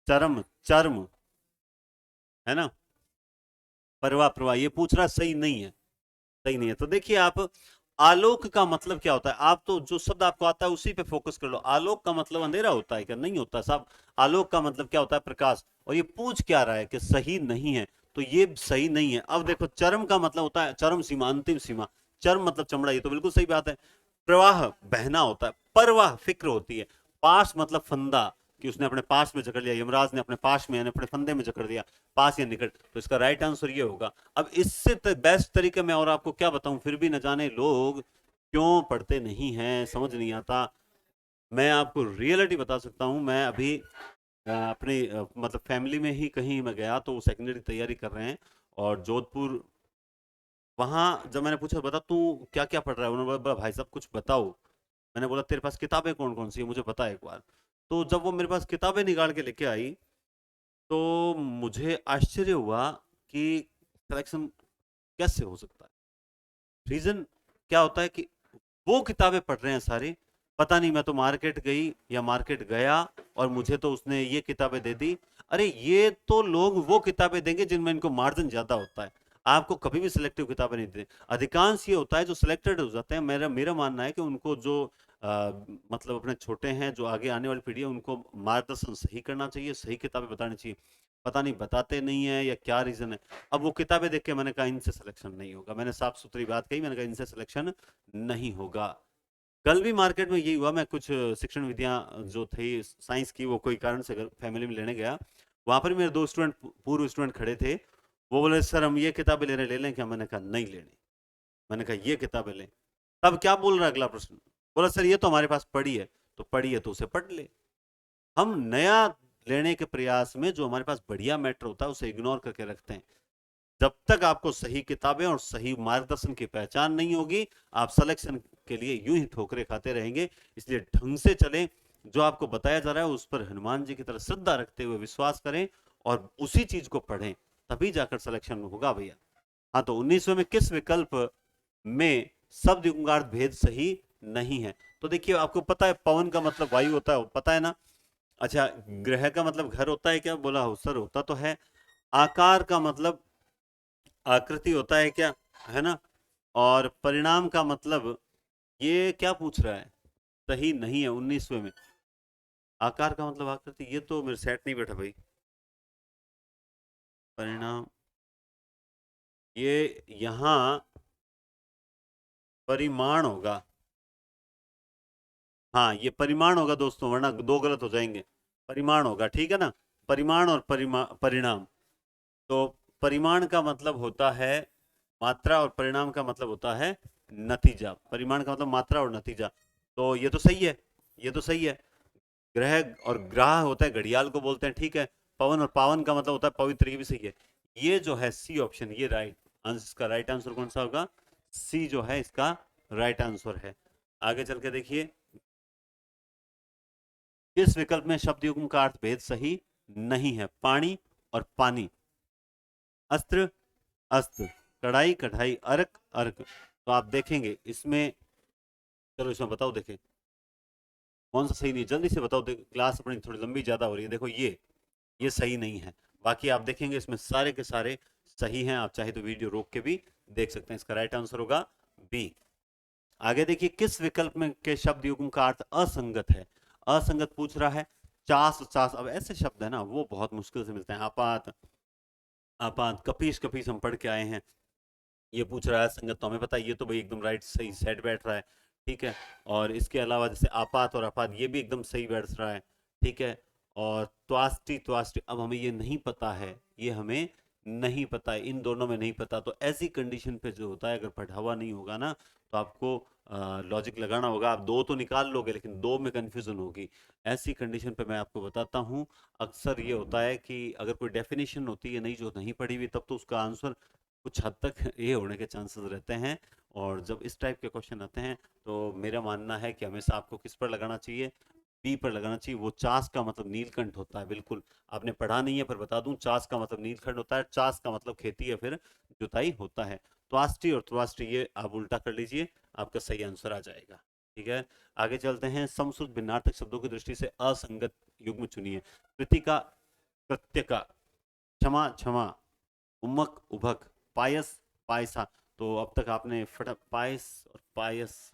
चरम, चर्म, है ना, परवा, प्रवाह। ये पूछ रहा सही नहीं है, सही नहीं है। तो देखिए आप, आलोक का मतलब क्या होता है? आप तो जो शब्द आपको आता है उसी पे फोकस कर लो। आलोक का मतलब अंधेरा होता है क्या? नहीं होता साहब। आलोक का मतलब क्या होता है? प्रकाश। और ये पूछ क्या रहा है कि सही नहीं है, तो ये सही नहीं है। अब देखो चरम का मतलब होता है चरम सीमा, अंतिम सीमा। चरम मतलब चमड़ा, ये तो बिल्कुल सही बात है। प्रवाह बहना होता है, परवाह फिक्र होती है। पास मतलब फंदा, कि उसने अपने पास में जकड़ लिया, यमराज ने अपने पास में यानी अपने फंदे में जकड़ दिया, पास या निकट। तो इसका राइट आंसर ये होगा। अब इससे बेस्ट तरीके में और आपको क्या बताऊं, फिर भी न जाने लोग क्यों पढ़ते नहीं हैं, समझ नहीं आता। मैं आपको रियलिटी बता सकता हूं। मैं अभी अपनी मतलब फैमिली में ही कहीं मैं गया, तो वो सेकेंडरी तैयारी कर रहे हैं और जोधपुर, वहां जब मैंने पूछा बता तू क्या क्या पढ़ रहा है, उन्होंने बोला भाई साहब कुछ बताओ। मैंने बोला तेरे पास किताबें कौन कौन सी है, मुझे बता एक बार। तो जब वो मेरे पास किताबें निकाल के लेके आई, तो मुझे आश्चर्य हुआ कि सिलेक्शन कैसे हो सकता है। रीजन क्या होता है कि वो किताबें पढ़ रहे हैं सारी, पता नहीं मैं तो मार्केट गई या मार्केट गया और मुझे तो उसने ये किताबें दे दी। अरे ये तो लोग वो किताबें देंगे जिनमें इनको मार्जिन ज्यादा होता है। आपको कभी भी सिलेक्टिव किताबें नहीं देते। अधिकांश ये होता है जो सिलेक्टेड हो जाते हैं। मेरा मेरा मानना है कि उनको जो मतलब अपने छोटे हैं, जो आगे आने वाली पीढ़ी है, उनको मार्गदर्शन सही करना चाहिए, सही किताबें बतानी चाहिए। पता नहीं बताते नहीं है या क्या रीजन है। अब वो किताबें देख के मैंने कहा इनसे सिलेक्शन नहीं होगा। मैंने साफ सुथरी बात कही, मैंने कहा इनसे सिलेक्शन नहीं होगा। कल भी मार्केट में यही हुआ। मैं कुछ शिक्षण विधियां जो थी साइंस की, वो कोई कारण से फैमिली में लेने गया। वहां पर मेरे 2 स्टूडेंट, पूर्व स्टूडेंट खड़े थे। वो बोले सर हम ये किताबें ले रहे, ले लें क्या? मैंने कहा नहीं लेनी। मैंने कहा ये किताबें लें। तब क्या बोल रहा है अगला प्रश्न? बोला सर ये तो हमारे पास पड़ी है। तो पड़ी है तो उसे पढ़ ले। हम नया लेने के प्रयास में जो हमारे पास बढ़िया मैटर होता है उसे इग्नोर करके रखते हैं। जब तक आपको सही किताबें और सही मार्गदर्शन की पहचान नहीं होगी, आप सिलेक्शन के लिए यूं ही ठोकरे खाते रहेंगे। इसलिए ढंग से चलें। जो आपको बताया जा रहा है उस पर हनुमान जी की तरह श्रद्धा रखते हुए विश्वास करें और उसी चीज को पढ़ें, तभी जाकर सिलेक्शन होगा भैया। हाँ, तो 19वें में किस विकल्प में शब्द युग्मार्थ भेद सही नहीं है? तो देखिए आपको पता है पवन का मतलब वायु होता है, पता है ना। अच्छा, ग्रह का मतलब घर होता है क्या? बोला हो सर होता तो है। आकार का मतलब आकृति होता है क्या? है ना। और परिणाम का मतलब, ये क्या पूछ रहा है? सही नहीं है 19वें में। आकार का मतलब आकृति, ये तो मेरे सेट नहीं बैठा भाई। परिणाम, ये यहां परिमाण होगा। हाँ ये परिमाण होगा दोस्तों, वरना दो गलत हो जाएंगे। परिमाण होगा, ठीक है ना। परिमाण और परिणाम। तो परिमाण का मतलब होता है मात्रा और परिणाम का मतलब होता है नतीजा। परिमाण का मतलब मात्रा और नतीजा। तो ये तो सही है, ये तो सही है। ग्रह और ग्राह होता है, घड़ियाल को बोलते हैं, ठीक है। पवन और पावन का मतलब होता है पवित्र, ये भी सही है। ये जो है सी ऑप्शन, ये राइट आंसर, इसका राइट आंसर कौन सा होगा? सी जो है इसका राइट आंसर है। आगे चल के देखिए, किस विकल्प में शब्द युग्म का अर्थ भेद सही नहीं है? पानी और पानी, अस्त्र, अस्त्र, कढ़ाई, कढ़ाई, अर्क, अर्क। तो आप देखेंगे इसमें, चलो इसमें बताओ, देखें कौन सा सही नहीं, जल्दी से बताओ। क्लास अपनी थोड़ी लंबी ज्यादा हो रही है। देखो ये सही नहीं है। बाकी आप देखेंगे इसमें सारे के सारे सही हैं। आप चाहे तो वीडियो रोक के भी देख सकते हैं। इसका राइट आंसर होगा बी। आगे देखिए, किस विकल्प में के शब्द युग्म का अर्थ असंगत है? असंगत पूछ रहा है। चास चास, अब ऐसे शब्द है ना वो बहुत मुश्किल से मिलते हैं। आपात, आपात, कपीस कपीस हम पढ़ के आए हैं। ये पूछ रहा है संगत, तो हमें पता है ये तो भाई एकदम राइट सही सेट बैठ रहा है। ठीक है। और इसके अलावा जैसे आपात और आपात ये भी एकदम सही बैठ रहा है। ठीक है। और त्वाष्टि त्वाष्टि, अब हमें ये नहीं पता है, ये हमें नहीं पता है, इन दोनों में नहीं पता। तो ऐसी कंडीशन पे जो होता है, अगर पढ़ा हुआ नहीं होगा ना तो आपको लॉजिक लगाना होगा। आप दो तो निकाल लोगे लेकिन दो में कंफ्यूजन होगी। ऐसी कंडीशन पे मैं आपको बताता हूँ, अक्सर ये होता है कि अगर कोई डेफिनेशन होती है नहीं जो नहीं पढ़ी हुई, तब तो उसका आंसर कुछ हद तक ये होने के चांसेस रहते हैं। और जब इस टाइप के क्वेश्चन आते हैं तो मेरा मानना है कि हमेशा आपको किस पर लगाना चाहिए? बी पर लगाना चाहिए। वो चास का मतलब नीलकंठ होता है, बिल्कुल। आपने पढ़ा नहीं है पर बता दूं, चास का मतलब नीलकंठ होता है, चास का मतलब खेती या फिर जुताई होता है। त्वाष्टि और त्वाष्टि ये आप उल्टा कर लीजिए, आपका सही आंसर आ जाएगा। ठीक है। आगे चलते हैं। समश्रुत भिन्नार्थक शब्दों की दृष्टि से असंगत युग्म चुनिए। कृतिका, कृत्यका, क्षमा क्षमा, उमक उभक, पायस पायसा। तो अब तक आपने फटा पायस और पायस,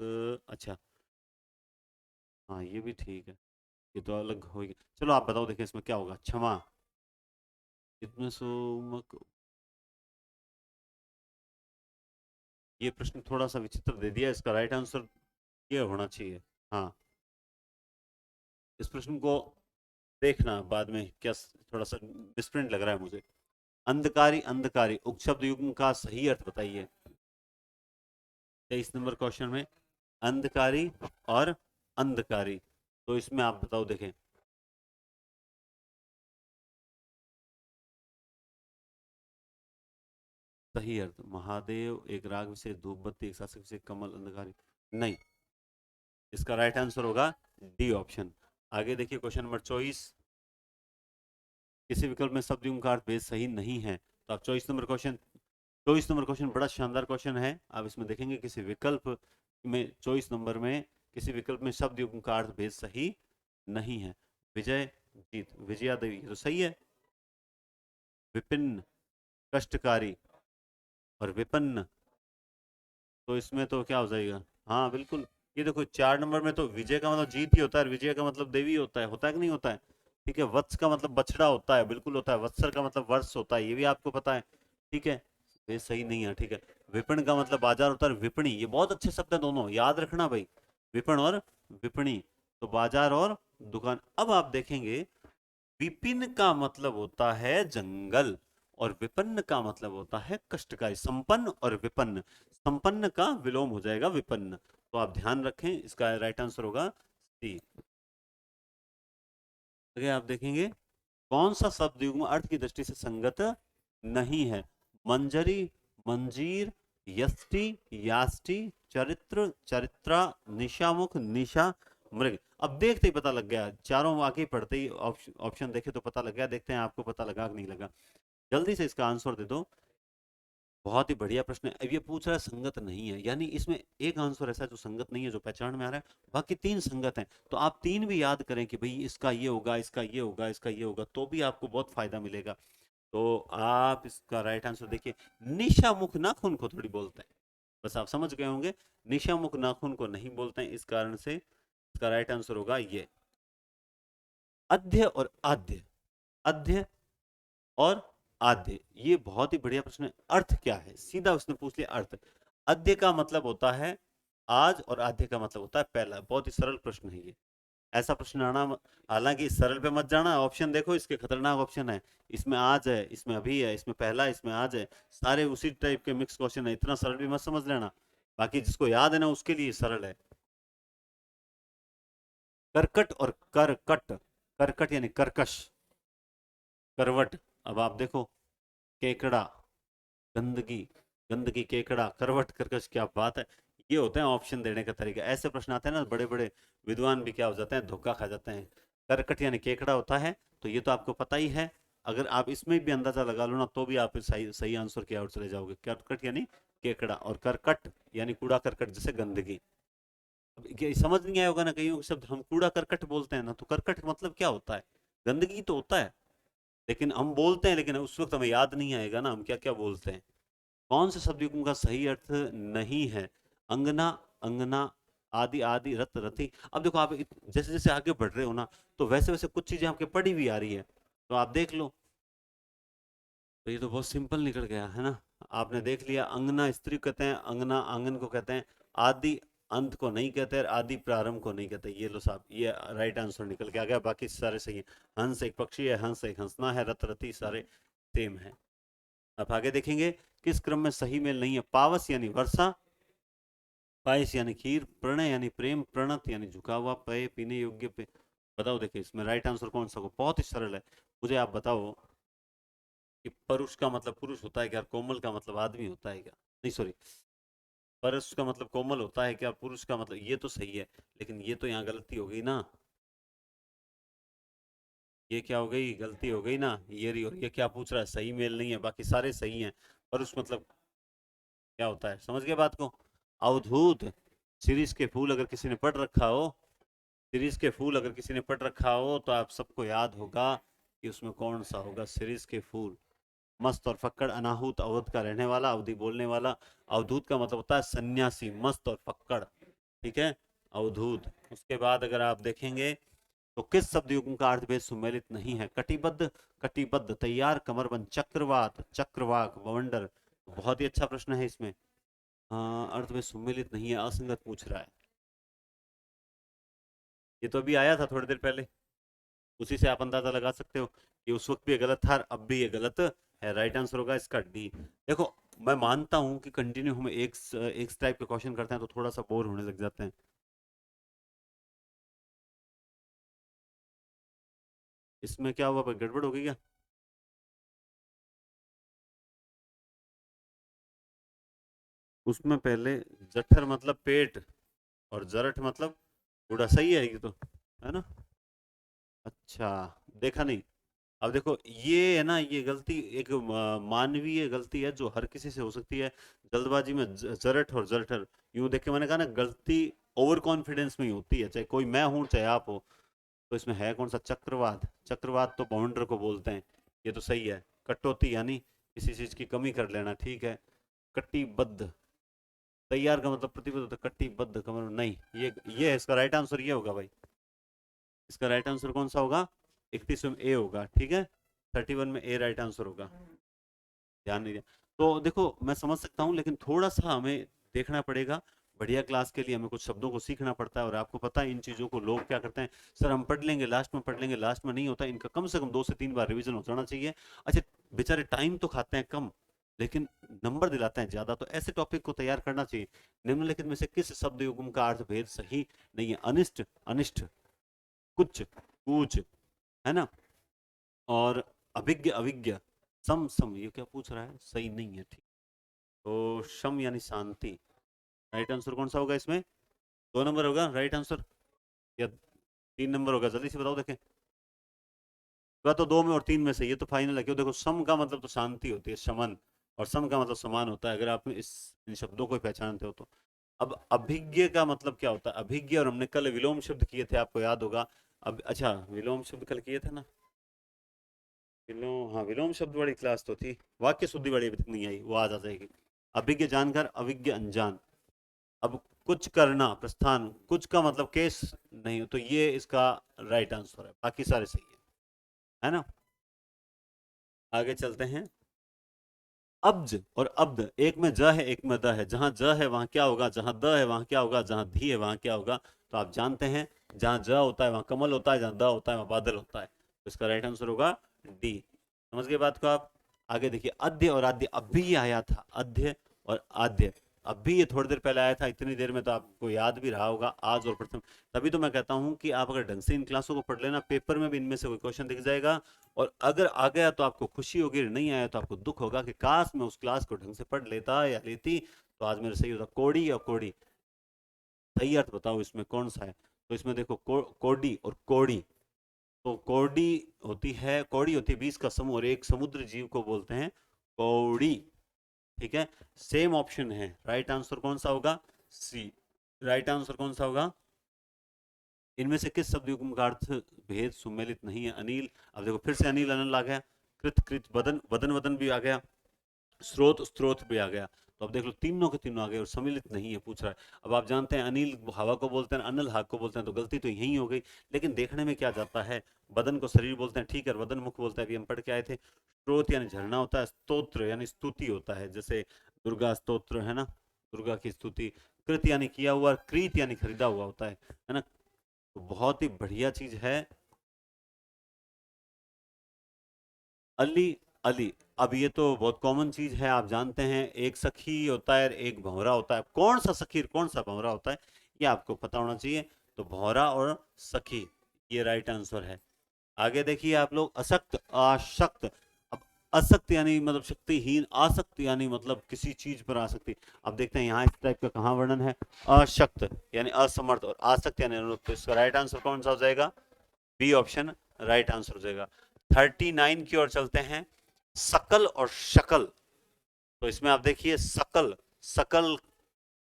अच्छा, हाँ ये भी ठीक है, ये तो अलग हो गया। चलो आप बताओ, देखिए इसमें क्या होगा। क्षमा, इतने सो उमक, ये प्रश्न थोड़ा सा विचित्र दे दिया। इसका राइट आंसर ये होना चाहिए। हाँ, इस प्रश्न को देखना बाद में, क्या थोड़ा सा मिसप्रिंट लग रहा है मुझे। अंधकारी अंधकारी, उपशब्द युग्म का सही अर्थ बताइए। 23 नंबर क्वेश्चन में अंधकारी और अंधकारी, तो इसमें आप बताओ, देखें। सही अर्थ महादेव, एक राग विशेष, धूप बत्ती, एक शासक विशेष, कमल, अंधकारी, नहीं। इसका राइट आंसर होगा डी ऑप्शन। आगे देखिए क्वेश्चन नंबर 24। किसी विकल्प में शब्द युग्म का अर्थ भेद सही नहीं है, तो आप 24 नंबर क्वेश्चन बड़ा शानदार क्वेश्चन है। आप इसमें देखेंगे किसी विकल्प में, 24 नंबर में किसी विकल्प में शब्द युग्म का अर्थ भेद सही नहीं है। विजय, जीत, विजया देवी, ये तो सही है। विपिन, कष्टकारी और विपन्न, तो इसमें तो क्या हो जाएगा? हाँ बिल्कुल। ये देखो 4 नंबर में तो विजय का मतलब जीत ही होता है, और विजय का मतलब देवी होता है कि नहीं होता है? ठीक है। वत्स का मतलब बछड़ा होता है, बिल्कुल होता है। वत्सर का मतलब वर्ष होता है, ये भी आपको पता है। ठीक है। ये सही नहीं है। ठीक है। विपण का मतलब बाजार होता है, विपणी, ये बहुत अच्छे शब्द है दोनों, याद रखना भाई। विपण और विपणी, तो बाजार और दुकान। अब आप देखेंगे, विपिन का मतलब होता है जंगल, और विपन्न का मतलब होता है कष्टकारी। संपन्न और विपन्न, संपन्न का विलोम हो जाएगा विपन्न। तो आप ध्यान रखें, इसका राइट आंसर होगा सी। आगे आप देखेंगे, कौन सा शब्द युग्म अर्थ की दृष्टि से संगत नहीं है? मंजरी, मंजीर, यष्टि, याष्टि, चरित्र, चरित्रा, निशामुख, निशा, मृग। अब देखते ही पता लग गया, चारों वाकई पढ़ते ही ऑप्शन देखे तो पता लग गया। देखते हैं आपको पता लगा कि नहीं लगा। जल्दी से इसका आंसर दे दो। बहुत ही बढ़िया प्रश्न है। अब ये पूछ रहा है संगत नहीं है, यानी इसमें एक आंसर ऐसा है जो संगत नहीं है, जो पहचान में आ रहा है, बाकी तीन संगत हैं। तो आप तीन भी याद करें कि भाई इसका ये होगा, इसका ये होगा, इसका ये होगा, तो भी आपको बहुत फायदा मिलेगा। तो आप इसका राइट आंसर देखिए। निशामुख नाखून को थोड़ी बोलते हैं, बस आप समझ गए होंगे। निशामुख नाखून को नहीं बोलते हैं, इस कारण से इसका राइट आंसर होगा ये। अध्य और आद्य, अध्य और आद्य, ये बहुत ही बढ़िया प्रश्न है। अर्थ क्या है, सीधा उसने पूछ लिया अर्थ। अद्य का मतलब होता है आज, और आद्य का मतलब होता है पहला। बहुत ही सरल प्रश्न है ये। ऐसा प्रश्न आना, हालांकि सरल पे मत जाना, ऑप्शन देखो इसके, खतरनाक ऑप्शन है। इसमें आज है, इसमें अभी है, इसमें पहला, इसमें आज है, सारे उसी टाइप के मिक्स क्वेश्चन है। इतना सरल भी मत समझ लेना, बाकी जिसको याद है ना उसके लिए सरल है। करकट और करकट, करकट यानी कर्कश, करवट। अब आप देखो, केकड़ा, गंदगी, गंदगी, केकड़ा, करवट, कर्कश, क्या बात है। ये होते हैं ऑप्शन देने का तरीका। ऐसे प्रश्न आते हैं ना, बड़े बड़े विद्वान भी क्या हो जाते हैं, धोखा खा जाते हैं। करकट यानी केकड़ा होता है, तो ये तो आपको पता ही है। अगर आप इसमें भी अंदाजा लगा लो ना, तो भी आप सही सही आंसर की ओर चले जाओगे। करकट यानी केकड़ा, और करकट यानी कूड़ा करकट, जैसे गंदगी। अब ये समझ नहीं आया होगा ना कईयों शब्द, हम कूड़ा करकट बोलते हैं ना, तो करकट मतलब क्या होता है? गंदगी तो होता है, लेकिन हम बोलते हैं, लेकिन उस वक्त हमें याद नहीं आएगा ना हम क्या क्या बोलते हैं। कौन से शब्द युग्म का सही अर्थ नहीं है? अंगना, अंगना, आदि आदि, रत रति। अब देखो आप जैसे जैसे आगे बढ़ रहे हो ना, तो वैसे वैसे कुछ चीजें आपके पढ़ी हुई आ रही है, तो आप देख लो। तो ये तो बहुत सिंपल निकल गया है ना। आपने देख लिया, अंगना स्त्री को कहते हैं, अंगना आंगन को कहते हैं, आदि अंत को नहीं कहते और आदि प्रारंभ को नहीं कहते। ये लो साहब, ये राइट आंसर निकल के आ गया, बाकी सारे सही है। हंस एक पक्षी है, हंस एक हंसना है, रत रति सारे सेम है। अब आगे देखेंगे, किस क्रम में सही मेल नहीं है? पावस यानी वर्षा, पायस यानी खीर, प्रणय यानी प्रेम, प्रणत यानी झुका हुआ, पेय पीने योग्य पे। बताओ, देखिए इसमें राइट आंसर कौन सा होगा? बहुत ही सरल है। मुझे आप बताओ कि परुष का मतलब पुरुष होता है क्या? कोमल का मतलब आदमी होता है क्या? नहीं सॉरी, परुष का मतलब कोमल होता है क्या? पुरुष का मतलब, ये तो सही है, लेकिन ये तो यहाँ गलती हो गई ना। ये क्या हो गई? गलती हो गई ना। ये रही, और ये क्या पूछ रहा है? सही मेल नहीं है, बाकी सारे सही हैं। परुष मतलब क्या होता है? समझ गए बात को? अवधूत, शिरीष के फूल अगर किसी ने पढ़ रखा हो, शिरीष के फूल अगर किसी ने पढ़ रखा हो, तो आप सबको याद होगा कि उसमें कौन सा होगा? शिरीष के फूल। मस्त और फक्कड़, अनाहूत अवध का रहने वाला, अवधि बोलने वाला। अवधूत का मतलब होता है सन्यासी, मस्त और फक्कड़, ठीक है, अवधूत। उसके बाद अगर आप देखेंगे, तो किस शब्द युग्म का अर्थ भेद सुमेलित नहीं है? कटिबद्ध, कटिबद्ध, तैयार, कमरबंद, चक्रवात, चक्रवाक, बवंडर। बहुत ही अच्छा प्रश्न है इसमें। अर्थ में सुमेलित नहीं है, असंगत पूछ रहा है। ये तो अभी आया था थोड़ी देर पहले, उसी से आप अंदाजा लगा सकते हो कि उस वक्त भी ये गलत था, अब भी ये गलत है। राइट आंसर होगा इसका डी। देखो, मैं मानता हूं कि कंटिन्यू हम एक टाइप के क्वेश्चन करते हैं तो थोड़ा सा बोर होने लग जाते हैं। इसमें क्या हुआ? गड़बड़ हो गई क्या? उसमें पहले जठर मतलब पेट, और जरठ मतलब बूढ़ा, सही है ये तो, है ना? अच्छा, देखा नहीं। अब देखो, ये है ना, ये गलती एक मानवीय गलती है जो हर किसी से हो सकती है। जल्दबाजी में जरठ और जरठर, यूं देख के मैंने कहा ना, गलती ओवर कॉन्फिडेंस में ही होती है, चाहे कोई मैं हूं चाहे आप हो। तो इसमें है कौन सा? चक्रवात। चक्रवात तो बाउंडर को बोलते हैं, ये तो सही है। कटौती यानी किसी चीज की कमी कर लेना, ठीक है। कटिबद्ध, तैयार का मतलब प्रतिबद्ध होता है, कटिबद्ध कमर नहीं। ये है इसका राइट आंसर, ये होगा भाई। इसका राइट आंसर कौन सा होगा? 31 में ए होगा, ठीक है। 31 में ए राइट आंसर होगा। ध्यान नहीं दिया तो देखो, मैं समझ सकता हूँ, लेकिन थोड़ा सा हमें देखना पड़ेगा। बढ़िया क्लास के लिए हमें कुछ शब्दों को सीखना पड़ता है, और आपको पता है इन चीज़ों को लोग क्या करते हैं, सर हम पढ़ लेंगे लास्ट में, पढ़ लेंगे लास्ट में, नहीं होता। इनका कम से कम 2 से 3 बार रिवीजन हो जाना चाहिए। अच्छा, बेचारे टाइम तो खाते हैं कम, लेकिन नंबर दिलाते हैं ज्यादा, तो ऐसे टॉपिक को तैयार करना चाहिए। निम्नलिखित में से किस शब्द युग्म का अर्थ भेद सही नहीं है? अनिष्ट, अनिष्ट, कुछ, कूच, है ना, और अभिज्ञ, अभिज्ञ, सम, सम, ये क्या पूछ रहा है? सही नहीं है, ठीक। तो शम यानी शांति। राइट आंसर कौन सा होगा इसमें? 2 नंबर होगा राइट आंसर, या 3 नंबर होगा? जल्दी से बताओ देखें। या तो 2 में और 3 में से, ये तो फाइनल है। क्यों? देखो, सम का मतलब तो शांति होती है, शमन, और सम का मतलब समान होता है, अगर आप इन शब्दों को पहचानते हो तो। अब अभिज्ञ का मतलब क्या होता है? अभिज्ञ, और हमने कल विलोम शब्द किए थे, आपको याद होगा। अब अच्छा, विलोम शब्द कल किए थे ना? विलोम, हाँ, विलोम शब्द वाली क्लास तो थी। वाक्य शुद्धि वाली अभी तक नहीं आई, वो आज आ जाएगी। अभिज्ञ जानकर, अभिज्ञ अनजान। अब कुछ करना, प्रस्थान, कुछ का मतलब केस नहीं, तो ये इसका राइट आंसर है, बाकी सारे सही है ना? आगे चलते हैं। अब्ज और अब्द, एक में ज है एक में द है। जहां ज है वहां क्या होगा? जहां द है वहां क्या होगा? जहां धी है वहां क्या होगा? तो आप जानते हैं, जहां ज होता है वहां कमल होता है, जहां द होता है वहां बादल होता है। तो इसका राइट आंसर होगा डी। समझ गए बात को आप? आगे देखिए, अध्य और आद्य, अब भी ये आया था, अध्य और आद्य। अब भी ये थोड़ी देर पहले आया था, इतनी देर में तो आपको याद भी रहा होगा, आज और प्रथम। तभी तो मैं कहता हूं कि आप अगर ढंग से इन क्लासों को पढ़ लेना, पेपर में भी इनमें से कोई क्वेश्चन दिख जाएगा। और अगर आ गया तो आपको खुशी होगी, नहीं आया तो आपको दुख होगा कि काश मैं उस क्लास को ढंग से पढ़ लेता या लेती, तो आज मेरे सही होता। कोड़ी और कोड़ी, सही अर्थ बताओ इसमें कौन सा है? तो इसमें देखो, कोडी और कोड़ी। तो कोडी कौड़ी होती है 20 का समूह, और एक समुद्र जीव को बोलते हैं कौड़ी, ठीक है। सेम ऑप्शन है, राइट आंसर कौन सा होगा? सी। राइट आंसर कौन सा होगा? इनमें से किस शब्द युग्म का अर्थ भेद सुमेलित नहीं है? अनिल, अब देखो फिर से अनिल अनल आ गया। कृत, कृत, बदन, वदन, वदन भी आ गया। स्रोत स्रोत भी आ गया। तो अब देख लो तीनों के तीनों आ गए और सम्मिलित नहीं है पूछ रहा है। अब आप जानते हैं अनिल हवा को बोलते हैं, अनिल आग को बोलते हैं, तो गलती तो यही हो गई। लेकिन देखने में क्या जाता है, बदन को शरीर बोलते हैं, ठीक है, बदन मुख बोलते हैं, अभी हम पढ़ के आए थे। स्रोत यानी झरना होता है, स्तोत्र यानी स्तुति होता है, जैसे दुर्गा स्तोत्र है ना, दुर्गा की स्तुति। कृत यानी किया हुआ, क्रीत यानी खरीदा हुआ होता है ना। तो बहुत ही बढ़िया चीज है। अली, अली। अब ये तो बहुत कॉमन चीज है, आप जानते हैं, एक सखी होता है, एक भंवरा होता है। कौन सा सखी कौन सा भंवरा होता है, ये आपको पता होना चाहिए। तो भंवरा और सखी, ये राइट आंसर है। आगे देखिए आप लोग, अशक्त आशक्त। अब अशक्त यानी मतलब शक्तिहीन, आसक्त यानी मतलब किसी चीज पर आसक्ति। अब देखते हैं यहाँ इस टाइप का कहाँ वर्णन है। अशक्त यानी असमर्थ, और आसक्त यानी अनुरक्त। तो इसका राइट आंसर कौन सा हो जाएगा, बी ऑप्शन राइट आंसर हो जाएगा। 39 की ओर चलते हैं, सकल और शकल। तो इसमें आप देखिए सकल, सकल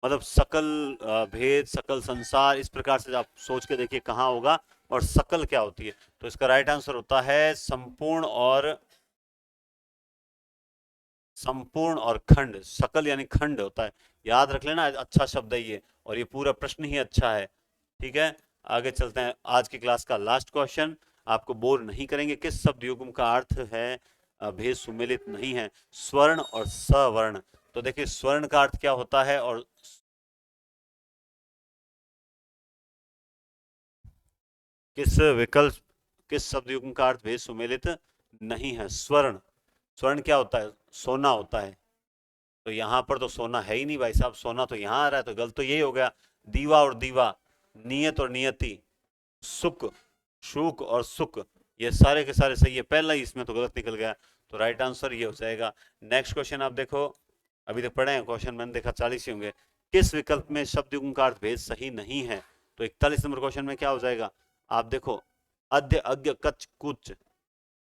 मतलब सकल भेद, सकल संसार, इस प्रकार से आप सोच के देखिए कहाँ होगा। और सकल क्या होती है, तो इसका राइट आंसर होता है संपूर्ण और, संपूर्ण और खंड। सकल यानी खंड होता है, याद रख लेना, अच्छा शब्द है ये, और ये पूरा प्रश्न ही अच्छा है। ठीक है, आगे चलते हैं। आज की क्लास का लास्ट क्वेश्चन, आपको बोर नहीं करेंगे। किस शब्द युग्म का अर्थ है भेद सुमेलित नहीं है, स्वर्ण और सवर्ण। तो देखिए स्वर्ण का अर्थ क्या होता है, और किस विकल्प, किस शब्द युग्म का अर्थ भेद सुमेलित नहीं है, स्वर्ण। स्वर्ण क्या होता है, सोना होता है। तो यहाँ पर तो सोना है ही नहीं भाई साहब, सोना तो यहाँ आ रहा है, तो गलत तो यही हो गया। दीवा और दीवा, नियत और नियति, सुख, शुक और सुख, ये सारे के सारे सही है। पहला ही इसमें तो गलत निकल गया, तो राइट आंसर ये हो जाएगा। नेक्स्ट क्वेश्चन आप देखो, अभी तक पढ़े हैं क्वेश्चन, मैंने देखा 40 ही होंगे। किस विकल्प में शब्द युग्म का अर्थ भेद सही नहीं है, तो 41 नंबर क्वेश्चन में क्या हो जाएगा, आप देखो, अद्य अज्ञ कच कुच,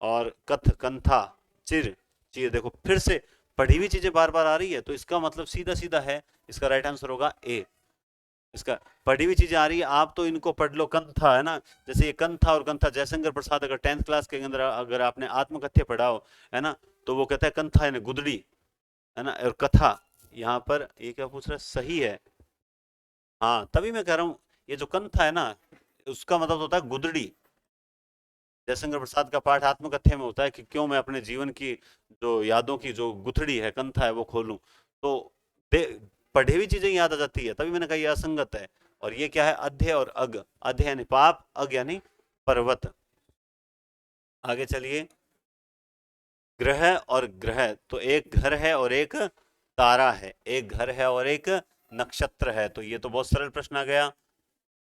और कथ कंथा, चिर चिर। देखो फिर से पढ़ी हुई चीजें बार बार आ रही है, तो इसका मतलब सीधा सीधा है, इसका राइट आंसर होगा ए। इसका पढ़ी हुई चीजें आ रही है, आप तो इनको पढ़ लो। कंथा है ना, जैसे ये कंथा और कंथा, जयशंकर प्रसाद अगर 10th क्लास के अंदर अगर आपने आत्मकथ्य पढ़ा हो, है ना, तो वो कहता है कंथा यानी गुदड़ी, है ना, और कथा। यहाँ पर ये क्या पूछ रहा है, सही है। हाँ तभी मैं कह रहा हूँ, ये जो कंथा है ना, उसका मतलब होता है गुदड़ी। जयशंकर प्रसाद का पाठ आत्मकथ्य में होता है कि क्यों मैं अपने जीवन की जो यादों की जो गुथड़ी है, कंथा है, वो खोलूं। तो पढ़ी हुई चीजें याद आ जाती है, तभी मैंने कहा ये असंगत है। और ये क्या है, अध्य और अग, अध्य यानी पाप, अग यानी पर्वत। आगे चलिए, ग्रह और ग्रह, तो एक घर है और एक तारा है, एक घर है और एक नक्षत्र है, तो ये तो बहुत सरल प्रश्न आ गया।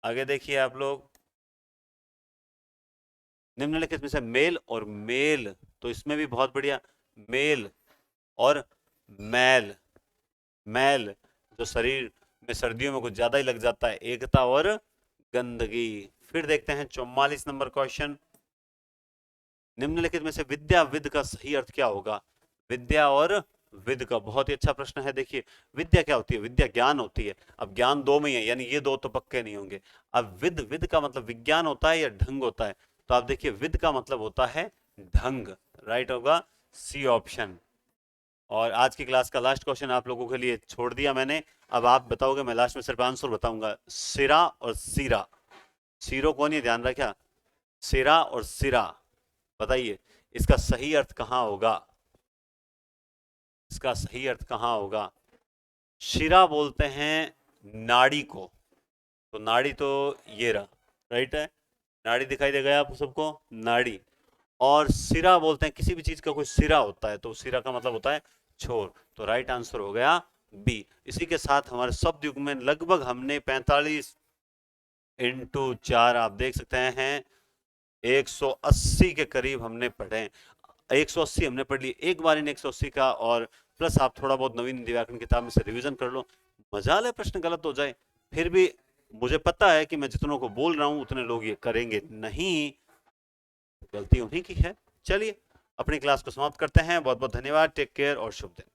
आगे देखिए आप लोग, निम्नलिखित में से मेल और मेल, तो इसमें भी बहुत बढ़िया, मेल और मैल। मैल जो शरीर में सर्दियों में कुछ ज्यादा ही लग जाता है, एकता और गंदगी। फिर देखते हैं 44 नंबर क्वेश्चन, निम्नलिखित में से विद्या विद का सही अर्थ क्या होगा। विद्या और विद का बहुत ही अच्छा प्रश्न है। देखिए विद्या क्या होती है, विद्या ज्ञान होती है। अब ज्ञान दो में ही है, यानी ये दो तो पक्के नहीं होंगे। अब विद, विद का मतलब विज्ञान होता है या ढंग होता है, तो आप देखिए विद का मतलब होता है ढंग, राइट होगा सी ऑप्शन। और आज की क्लास का लास्ट क्वेश्चन आप लोगों के लिए छोड़ दिया मैंने, अब आप बताओगे, मैं लास्ट में सिर्फ आंसर बताऊंगा। सिरा और सिरा, सीरो कौन, ये ध्यान रखा, सिरा और सिरा, बताइए इसका सही अर्थ कहां होगा, इसका सही अर्थ कहां होगा। शिरा बोलते हैं नाड़ी को, तो नाड़ी तो ये रहा, राइट है, नाड़ी दिखाई देगा आप सबको, नाड़ी। और सिरा बोलते हैं किसी भी चीज का कोई सिरा होता है, तो सिरा का मतलब होता है छोर। तो राइट आंसर हो गया बी। इसी के साथ हमारे शब्द युग में लगभग हमने 45 इंटू 4, आप देख सकते हैं 180 के करीब हमने पढ़े। 180 हमने पढ़ ली एक बार इन 180 का, और प्लस आप थोड़ा बहुत नवीन हिंदी व्याकरण किताब में से रिवीजन कर लो। मजाल है प्रश्न गलत हो जाए, फिर भी मुझे पता है कि मैं जितनों को बोल रहा हूं उतने लोग ये करेंगे नहीं, गलती उन्हीं की है। चलिए अपनी क्लास को समाप्त करते हैं, बहुत बहुत धन्यवाद, टेक केयर और शुभ दिन।